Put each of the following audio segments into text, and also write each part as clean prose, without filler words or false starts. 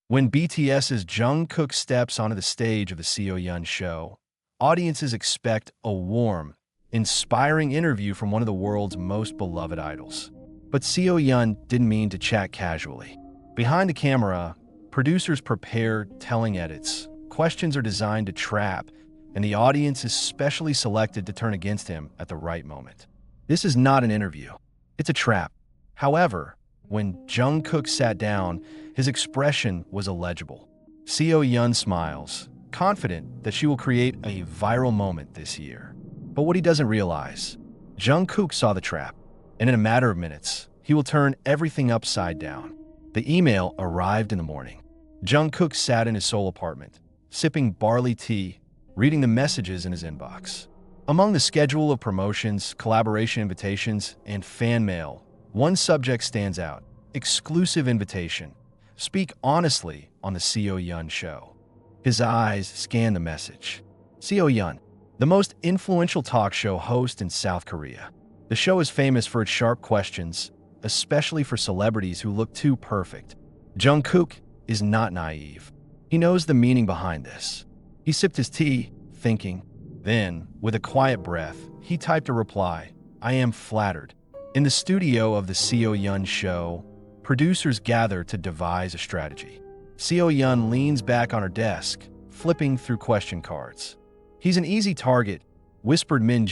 When BTS's Jungkook steps onto the stage of the Seo show, audiences expect a warm, inspiring interview from one of the world's most beloved idols. But Seo didn't mean to chat casually. Behind the camera, producers prepare telling edits. Questions are designed to trap, and the audience is specially selected to turn against him at the right moment. This is not an interview. It's a trap. However, when Jungkook sat down, his expression was illegible. Seo smiles, confident that she will create a viral moment this year. But what he doesn't realize, Jungkook saw the trap, and in a matter of minutes, he will turn everything upside down. The email arrived in the morning. Jungkook sat in his Seoul apartment, sipping barley tea, reading the messages in his inbox. Among the schedule of promotions, collaboration invitations, and fan mail, one subject stands out: exclusive invitation. Speak honestly on the Seo show. His eyes scan the message. Seo, the most influential talk show host in South Korea. The show is famous for its sharp questions, especially for celebrities who look too perfect. Jungkook is not naive. He knows the meaning behind this. He sipped his tea, thinking. Then, with a quiet breath, he typed a reply: "I am flattered." In the studio of the Seo show, producers gather to devise a strategy. Seo leans back on her desk, flipping through question cards. "He's an easy target," whispered Min,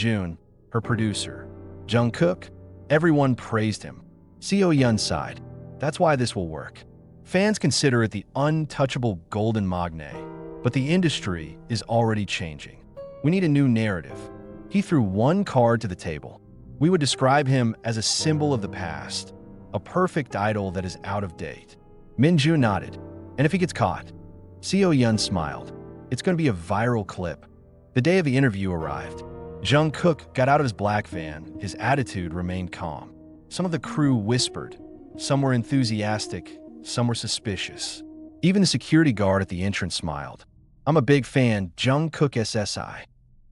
her producer. "Jungkook?" Everyone praised him. Seo sighed. "That's why this will work." Fans consider it the untouchable golden magne, but the industry is already changing. "We need a new narrative." He threw one card to the table. "We would describe him as a symbol of the past, a perfect idol that is out of date." Min nodded. "And if he gets caught?" Seo smiled. "It's going to be a viral clip." The day of the interview arrived. Jungkook got out of his black van. His attitude remained calm. Some of the crew whispered. Some were enthusiastic. Some were suspicious. Even the security guard at the entrance smiled. "I'm a big fan, Jungkook SSI."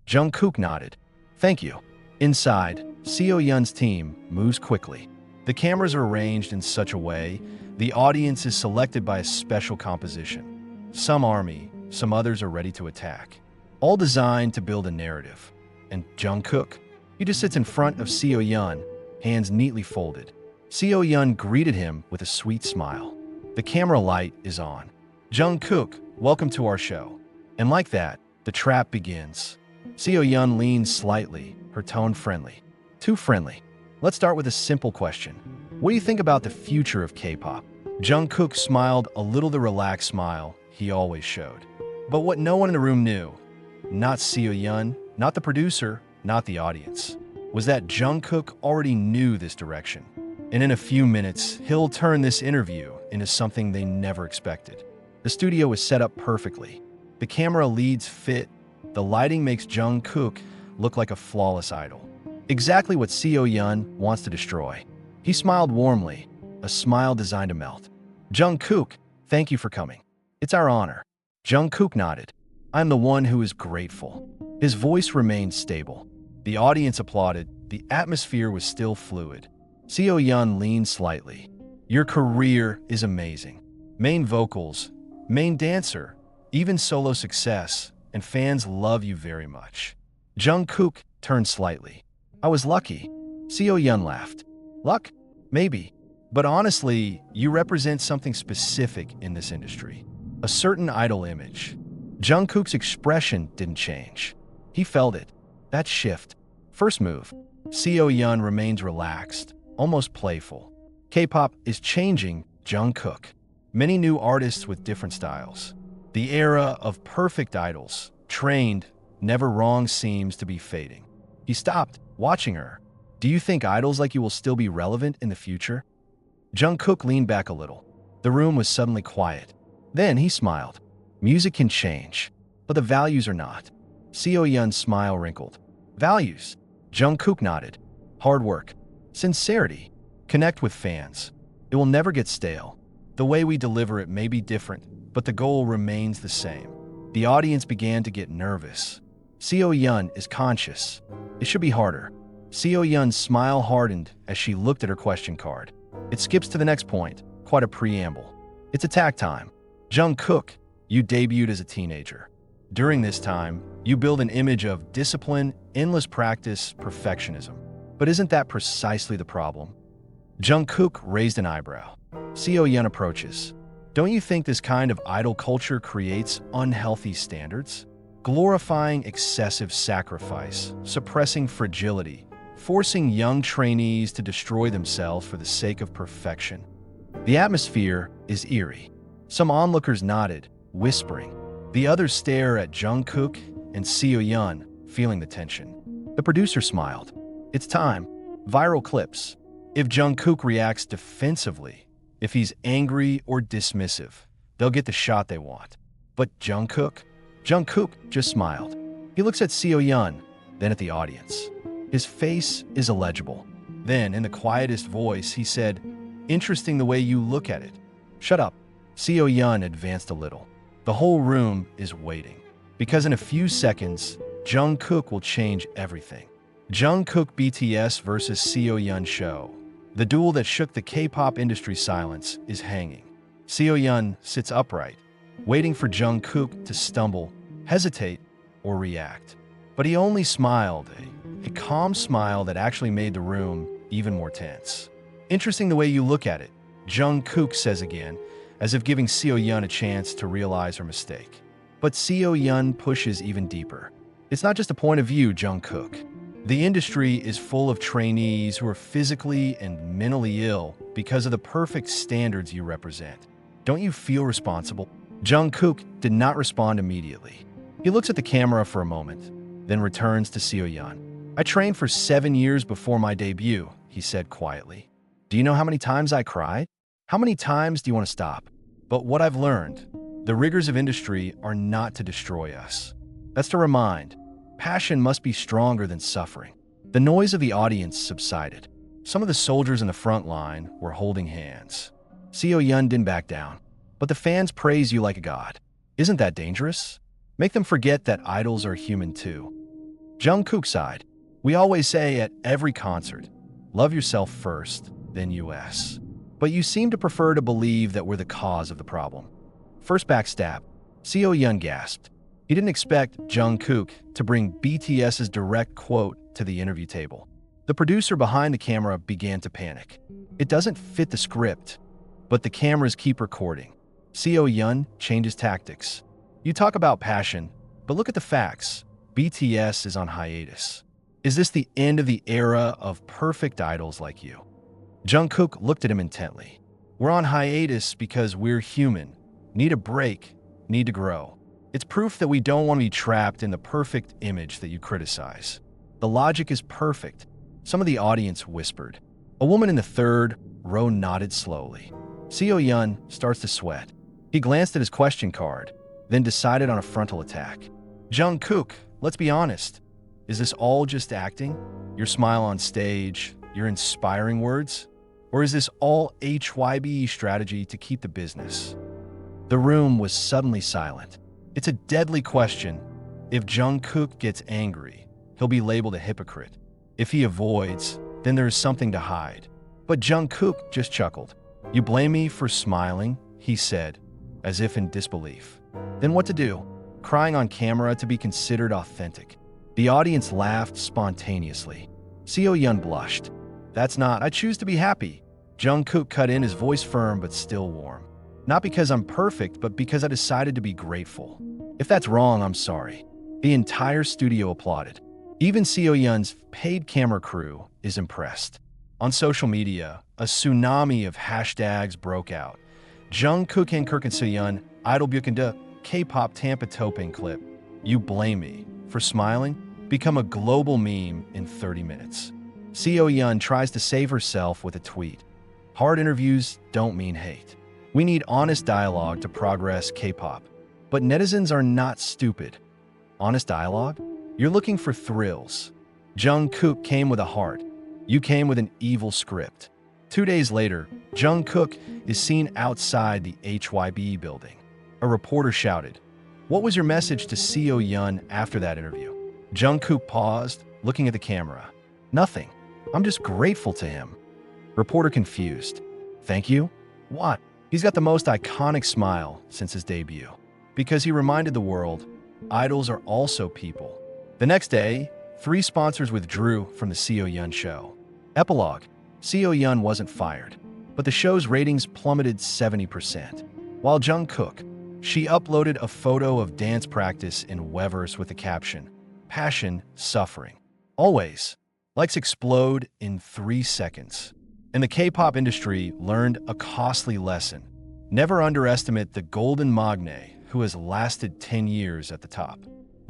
Jungkook nodded. "Thank you." Inside, Seo team moves quickly. The cameras are arranged in such a way the audience is selected by a special composition. Some army, some others are ready to attack. All designed to build a narrative. And Jungkook? He just sits in front of Seo, hands neatly folded. Seo greeted him with a sweet smile. The camera light is on. "Jungkook, welcome to our show." And like that, the trap begins. Seo leans slightly, her tone friendly. Too friendly. "Let's start with a simple question. What do you think about the future of K-pop?" Jungkook smiled a little, the relaxed smile he always showed. But what no one in the room knew, not Seo, not the producer, not the audience, was that Jungkook already knew this direction. And in a few minutes, he'll turn this interview into something they never expected. The studio was set up perfectly. The camera leads fit. The lighting makes Jungkook look like a flawless idol. Exactly what Seo wants to destroy. He smiled warmly, a smile designed to melt. "Jungkook, thank you for coming. It's our honor." Jungkook nodded. "I'm the one who is grateful." His voice remained stable. The audience applauded. The atmosphere was still fluid. Seo leaned slightly. "Your career is amazing. Main vocals, main dancer, even solo success, and fans love you very much." Jungkook turned slightly. "I was lucky." Seo laughed. "Luck? Maybe. But honestly, you represent something specific in this industry. A certain idol image." Jungkook's expression didn't change. He felt it. That shift. First move. Seo remains relaxed, almost playful. K-pop is changing, Jungkook. Many new artists with different styles. The era of perfect idols, trained, never wrong, seems to be fading. He stopped, watching her. "Do you think idols like you will still be relevant in the future?" Jungkook leaned back a little. The room was suddenly quiet. Then he smiled. "Music can change, but the values are not." Seo smile wrinkled. "Values?" Jungkook nodded. "Hard work, sincerity, connect with fans. It will never get stale. The way we deliver it may be different, but the goal remains the same." The audience began to get nervous. Seo is conscious. It should be harder. Seo smile hardened as she looked at her question card. It skips to the next point, quite a preamble. "It's attack time." Jungkook, you debuted as a teenager. During this time, you build an image of discipline, endless practice, perfectionism. But isn't that precisely the problem? Jungkook raised an eyebrow. Seo approaches. Don't you think this kind of idol culture creates unhealthy standards? Glorifying excessive sacrifice, suppressing fragility, forcing young trainees to destroy themselves for the sake of perfection. The atmosphere is eerie. Some onlookers nodded, whispering. The others stare at Jungkook and Seo, feeling the tension. The producer smiled. It's time. Viral clips. If Jungkook reacts defensively, if he's angry or dismissive, they'll get the shot they want. But Jungkook just smiled. He looks at Seo, then at the audience. His face is illegible. Then, in the quietest voice, he said, "Interesting the way you look at it." "Shut up." Seo advanced a little. The whole room is waiting. Because in a few seconds, Jungkook will change everything. Jungkook BTS versus Seo show. The duel that shook the K-pop industry silence is hanging. Seo sits upright, waiting for Jungkook to stumble, hesitate, or react. But he only smiled, a calm smile that actually made the room even more tense. "Interesting the way you look at it," Jungkook says again, as if giving Seo a chance to realize her mistake. But Seo pushes even deeper. "It's not just a point of view, Jungkook. The industry is full of trainees who are physically and mentally ill because of the perfect standards you represent. Don't you feel responsible?" Jungkook did not respond immediately. He looks at the camera for a moment, then returns to Seo. "I trained for 7 years before my debut," he said quietly. "Do you know how many times I cried? How many times do you want to stop? But what I've learned, the rigors of industry are not to destroy us. That's to remind, passion must be stronger than suffering." The noise of the audience subsided. Some of the soldiers in the front line were holding hands. Seo didn't back down. "But the fans praise you like a god. Isn't that dangerous? Make them forget that idols are human too." Jungkook sighed. "We always say at every concert, love yourself first, then us. But you seem to prefer to believe that we're the cause of the problem." First backstab. Seo gasped. He didn't expect Jungkook to bring BTS's direct quote to the interview table. The producer behind the camera began to panic. It doesn't fit the script, but the cameras keep recording. Seo changes tactics. "You talk about passion, but look at the facts. BTS is on hiatus. Is this the end of the era of perfect idols like you?" Jungkook looked at him intently. "We're on hiatus because we're human, need a break, need to grow. It's proof that we don't want to be trapped in the perfect image that you criticize. The logic is perfect." Some of the audience whispered. A woman in the third row nodded slowly. Seo starts to sweat. He glanced at his question card, then decided on a frontal attack. "Jungkook, let's be honest. Is this all just acting? Your smile on stage, your inspiring words? Or is this all HYBE strategy to keep the business?" The room was suddenly silent. It's a deadly question. If Jungkook gets angry, he'll be labeled a hypocrite. If he avoids, then there is something to hide. But Jungkook just chuckled. "You blame me for smiling," he said, as if in disbelief. "Then what to do? Crying on camera to be considered authentic?" The audience laughed spontaneously. Seo blushed. "That's not. I choose to be happy." Jungkook cut in, his voice firm but still warm. "Not because I'm perfect, but because I decided to be grateful. If that's wrong, I'm sorry." The entire studio applauded. Even Seo paid camera crew is impressed. On social media, a tsunami of hashtags broke out. Jungkook and Seo, idol Bukanda, K-pop Tampa Toping clip. "You blame me for smiling?" become a global meme in 30 minutes. Seo tries to save herself with a tweet. "Hard interviews don't mean hate. We need honest dialogue to progress K-pop. But netizens are not stupid." Honest dialogue? You're looking for thrills. Jungkook came with a heart. You came with an evil script. 2 days later, Jungkook is seen outside the HYBE building. A reporter shouted, "What was your message to Seo after that interview?" Jungkook paused, looking at the camera. "Nothing. I'm just grateful to him." Reporter confused. "Thank you? What?" He's got the most iconic smile since his debut, because he reminded the world, idols are also people. The next day, 3 sponsors withdrew from the Seo show. Epilogue: Seo wasn't fired, but the show's ratings plummeted 70%. While Jungkook, she uploaded a photo of dance practice in Weverse with the caption, "Passion, suffering. Always." Likes explode in 3 seconds. And the K-pop industry learned a costly lesson. Never underestimate the golden magne who has lasted 10 years at the top.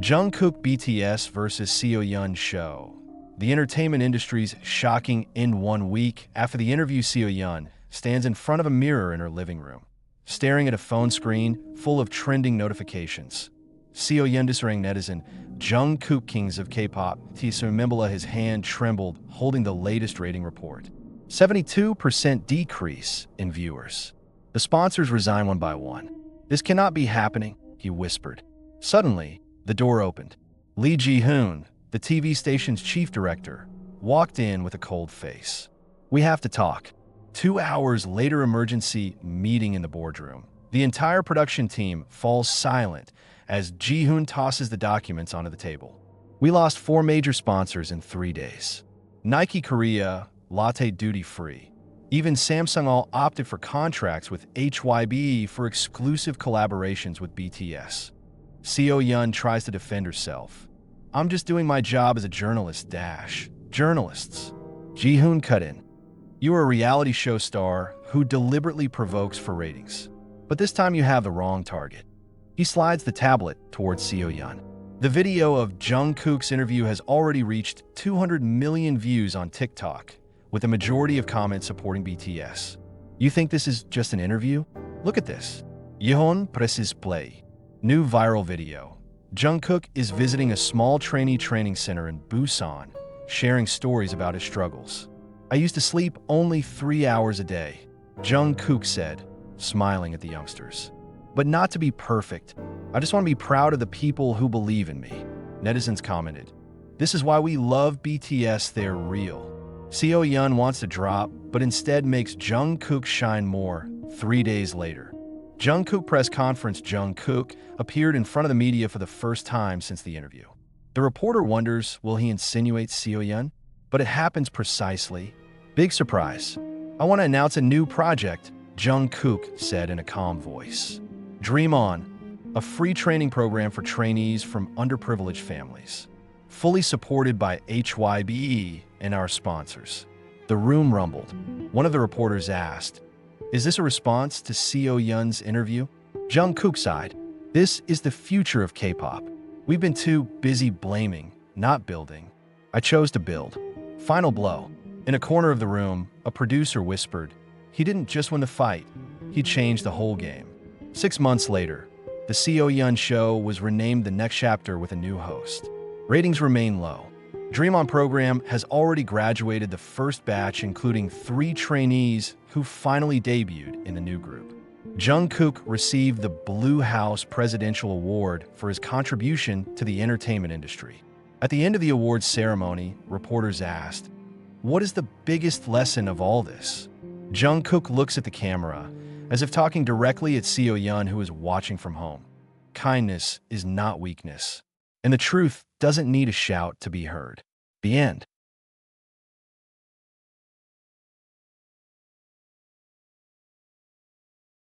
Jungkook BTS versus Seo show. The entertainment industry's shocking in 1 week after the interview. Seo stands in front of a mirror in her living room, staring at a phone screen full of trending notifications. Seo disarraying netizen, Jungkook kings of K-pop, Tsumembala, his hand trembled, holding the latest rating report. 72% decrease in viewers. The sponsors resign one by one. "This cannot be happening," he whispered. Suddenly, the door opened. Lee Ji-hoon, the TV station's chief director, walked in with a cold face. "We have to talk." 2 hours later, emergency meeting in the boardroom. The entire production team falls silent as Ji-hoon tosses the documents onto the table. "We lost 4 major sponsors in 3 days. Nike Korea, Latte Duty Free. Even Samsung all opted for contracts with HYBE for exclusive collaborations with BTS. Seo tries to defend herself. "I'm just doing my job as a journalist - journalists." Ji-hoon cut in. "You are a reality show star who deliberately provokes for ratings. But this time you have the wrong target." He slides the tablet towards Seo. The video of Jungkook's interview has already reached 200 million views on TikTok, with a majority of comments supporting BTS. "You think this is just an interview? Look at this." Yeon presses play. New viral video. Jungkook is visiting a small trainee training center in Busan, sharing stories about his struggles. "I used to sleep only 3 hours a day," Jungkook said, smiling at the youngsters. "But not to be perfect. I just want to be proud of the people who believe in me." Netizens commented, "This is why we love BTS, they're real." Seo wants to drop, but instead makes Jungkook shine more 3 days later. Jungkook press conference. Jungkook appeared in front of the media for the first time since the interview. The reporter wonders, will he insinuate Seo? But it happens precisely. "Big surprise. I want to announce a new project," Jungkook said in a calm voice. "Dream On, a free training program for trainees from underprivileged families. Fully supported by HYBE and our sponsors." The room rumbled. One of the reporters asked, "Is this a response to Seo interview?" Jungkook sighed. "This is the future of K-pop. We've been too busy blaming, not building. I chose to build." Final blow. In a corner of the room, a producer whispered, "He didn't just win the fight, he changed the whole game." 6 months later, the Seo show was renamed The Next Chapter with a new host. Ratings remain low. Dream On program has already graduated the first batch, including 3 trainees who finally debuted in the new group. Jungkook received the Blue House Presidential Award for his contribution to the entertainment industry. At the end of the awards ceremony, reporters asked, "What is the biggest lesson of all this?" Jungkook looks at the camera, as if talking directly at Seo, who is watching from home. "Kindness is not weakness, and the truth doesn't need a shout to be heard." The end.